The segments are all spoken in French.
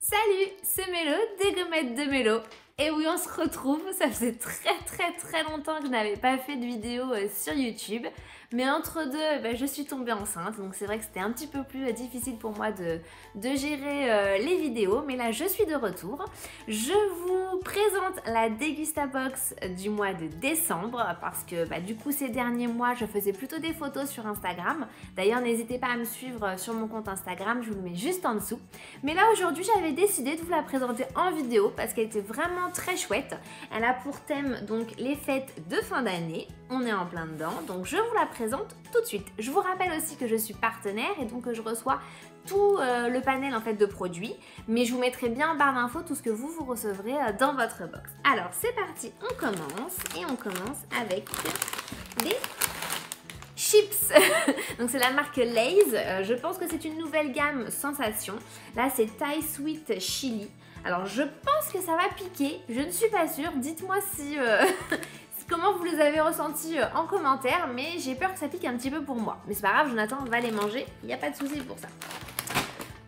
Salut, c'est Mélo des gommettes de Mélo. Et oui, on se retrouve, ça faisait très longtemps que je n'avais pas fait de vidéo sur YouTube. Mais entre deux, je suis tombée enceinte, donc c'est vrai que c'était un petit peu plus difficile pour moi de gérer les vidéos. Mais là, je suis de retour. Je vous présente la Degustabox du mois de décembre, parce que du coup, ces derniers mois, je faisais plutôt des photos sur Instagram. D'ailleurs, n'hésitez pas à me suivre sur mon compte Instagram, je vous le mets juste en dessous. Mais là, aujourd'hui, j'avais décidé de vous la présenter en vidéo, parce qu'elle était vraiment très chouette. Elle a pour thème donc les fêtes de fin d'année. On est en plein dedans, donc je vous la présente tout de suite. Je vous rappelle aussi que je suis partenaire et donc je reçois tout le panel en fait de produits, mais je vous mettrai bien en barre d'infos tout ce que vous recevrez dans votre box. Alors c'est parti, on commence avec des chips. Donc c'est la marque Lay's. Je pense que c'est une nouvelle gamme sensation. Là c'est Thai Sweet Chili. Alors je pense que ça va piquer, je ne suis pas sûre. Dites-moi si comment vous les avez ressentis en commentaire, mais j'ai peur que ça pique un petit peu pour moi. Mais c'est pas grave, Jonathan va les manger, il n'y a pas de souci pour ça.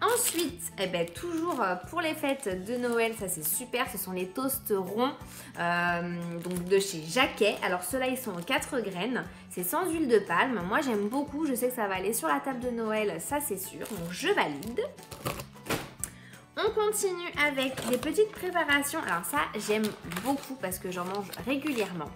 Ensuite, toujours pour les fêtes de Noël, ça c'est super, ce sont les toasts ronds donc de chez Jacquet. Alors ceux-là ils sont en 4 graines, c'est sans huile de palme. Moi j'aime beaucoup, je sais que ça va aller sur la table de Noël, ça c'est sûr, donc je valide. On continue avec des petites préparations. Alors ça, j'aime beaucoup parce que j'en mange régulièrement.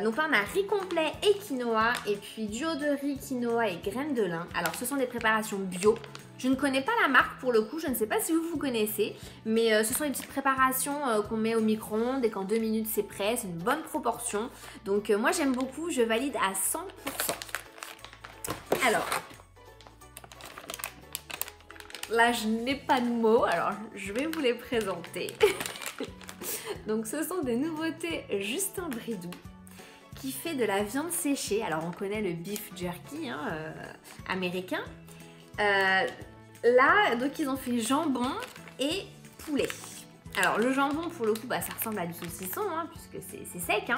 Donc là, on a riz complet et quinoa. Et puis duo de riz, quinoa et graines de lin. Alors ce sont des préparations bio. Je ne connais pas la marque pour le coup. Je ne sais pas si vous connaissez. Mais ce sont des petites préparations qu'on met au micro-ondes. Et qu'en 2 minutes, c'est prêt. C'est une bonne proportion. Donc moi, j'aime beaucoup. Je valide à 100%. Alors... là, je n'ai pas de mots, alors je vais vous les présenter. Donc, ce sont des nouveautés Justin Bridou qui fait de la viande séchée. Alors, on connaît le beef jerky américain. Là, donc, ils ont fait jambon et poulet. Alors, le jambon, pour le coup, ça ressemble à du saucisson, puisque c'est sec.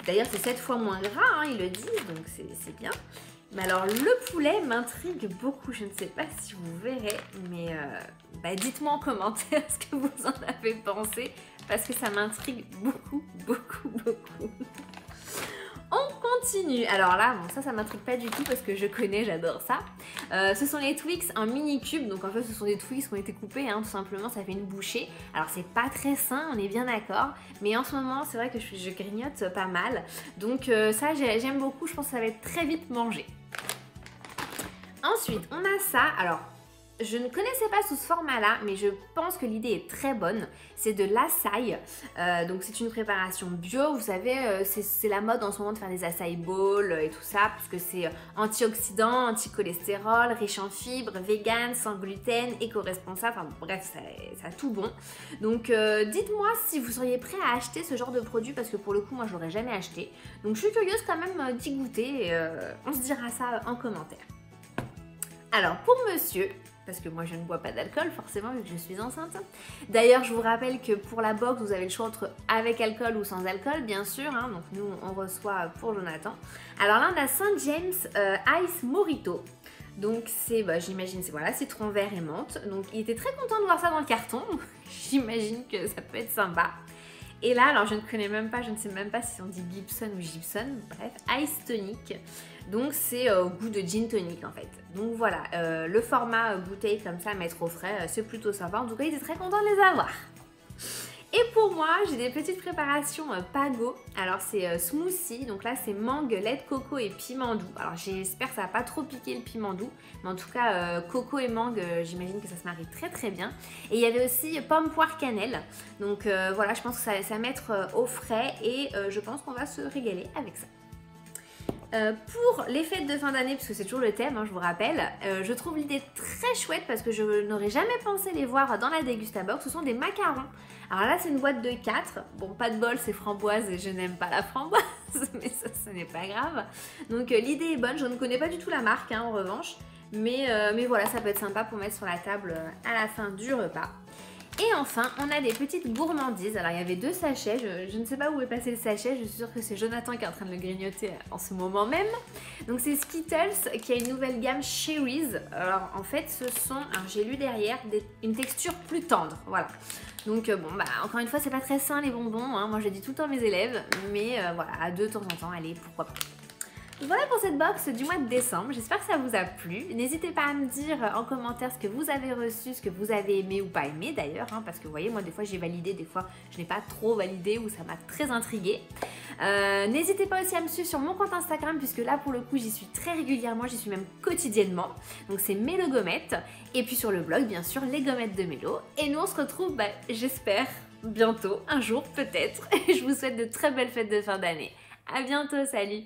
D'ailleurs, c'est 7 fois moins gras, ils le disent, donc c'est bien. Mais alors le poulet m'intrigue beaucoup, je ne sais pas si vous verrez, mais dites-moi en commentaire ce que vous en avez pensé, parce que ça m'intrigue beaucoup. On continue. Alors là, bon, ça m'intrigue pas du tout parce que je connais, j'adore ça. Ce sont les Twix en mini cubes. Donc en fait, ce sont des Twix qui ont été coupés, tout simplement, ça fait une bouchée. Alors c'est pas très sain, on est bien d'accord. Mais en ce moment, c'est vrai que je grignote pas mal. Donc ça, j'aime beaucoup. Je pense que ça va être très vite mangé. Ensuite, on a ça. Alors, je ne connaissais pas sous ce format-là, mais je pense que l'idée est très bonne. C'est de l'açaï. Donc, c'est une préparation bio. Vous savez, c'est la mode en ce moment de faire des açaï bowls et tout ça, puisque c'est antioxydant, anti-cholestérol, riche en fibres, vegan, sans gluten, éco-responsable. Enfin, bref, ça a tout bon. Donc, dites-moi si vous seriez prêt à acheter ce genre de produit, parce que pour le coup, moi, je l'aurais jamais acheté. Donc, je suis curieuse quand même d'y goûter. Et, on se dira ça en commentaire. Alors pour monsieur, parce que moi je ne bois pas d'alcool forcément vu que je suis enceinte. D'ailleurs je vous rappelle que pour la box vous avez le choix entre avec alcool ou sans alcool bien sûr. Donc nous on reçoit pour Jonathan. Alors là on a Saint James Ice Mojito. Donc c'est, j'imagine, c'est voilà, citron vert et menthe. Donc il était très content de voir ça dans le carton. J'imagine que ça peut être sympa. Et là, alors je ne connais même pas, je ne sais même pas si on dit Gibson ou Gibson, bref, Ice Tonic. Donc c'est au goût de gin tonic en fait. Donc voilà, le format bouteille comme ça, mettre au frais, c'est plutôt sympa. En tout cas, il était très content de les avoir. Et pour moi, j'ai des petites préparations Pago. Alors c'est smoothie, donc là c'est mangue, lait de coco et piment doux. Alors j'espère que ça va pas trop piquer le piment doux. Mais en tout cas, coco et mangue, j'imagine que ça se marie très bien. Et il y avait aussi pomme, poire, cannelle. Donc voilà, je pense que ça va mettre au frais et je pense qu'on va se régaler avec ça. Pour les fêtes de fin d'année, puisque c'est toujours le thème, je vous rappelle, je trouve l'idée très chouette parce que je n'aurais jamais pensé les voir dans la Degustabox. Ce sont des macarons. Alors là, c'est une boîte de 4. Bon, pas de bol, c'est framboise et je n'aime pas la framboise, mais ça, ce n'est pas grave. Donc l'idée est bonne. Je ne connais pas du tout la marque, en revanche. Mais voilà, ça peut être sympa pour mettre sur la table à la fin du repas. Et enfin, on a des petites gourmandises. Alors, il y avait 2 sachets. Je ne sais pas où est passé le sachet. Je suis sûre que c'est Jonathan qui est en train de le grignoter en ce moment même. Donc, c'est Skittles qui a une nouvelle gamme Cherries. Alors, en fait, ce sont, alors j'ai lu derrière, une texture plus tendre. Voilà. Donc, bon, bah, encore une fois, c'est pas très sain les bonbons. Hein. Moi, je le dis tout le temps à mes élèves. Mais voilà, de temps en temps, allez, pourquoi pas. Voilà pour cette box du mois de décembre, j'espère que ça vous a plu. N'hésitez pas à me dire en commentaire ce que vous avez reçu, ce que vous avez aimé ou pas aimé d'ailleurs, hein, parce que vous voyez, moi des fois j'ai validé, des fois je n'ai pas trop validé ou ça m'a très intriguée. N'hésitez pas aussi à me suivre sur mon compte Instagram, puisque là pour le coup j'y suis très régulièrement, j'y suis même quotidiennement. Donc c'est Mélo Gommettes, et puis sur le blog bien sûr, les gommettes de Mélo. Et nous on se retrouve, j'espère, bientôt, un jour peut-être. Je vous souhaite de très belles fêtes de fin d'année. À bientôt, salut!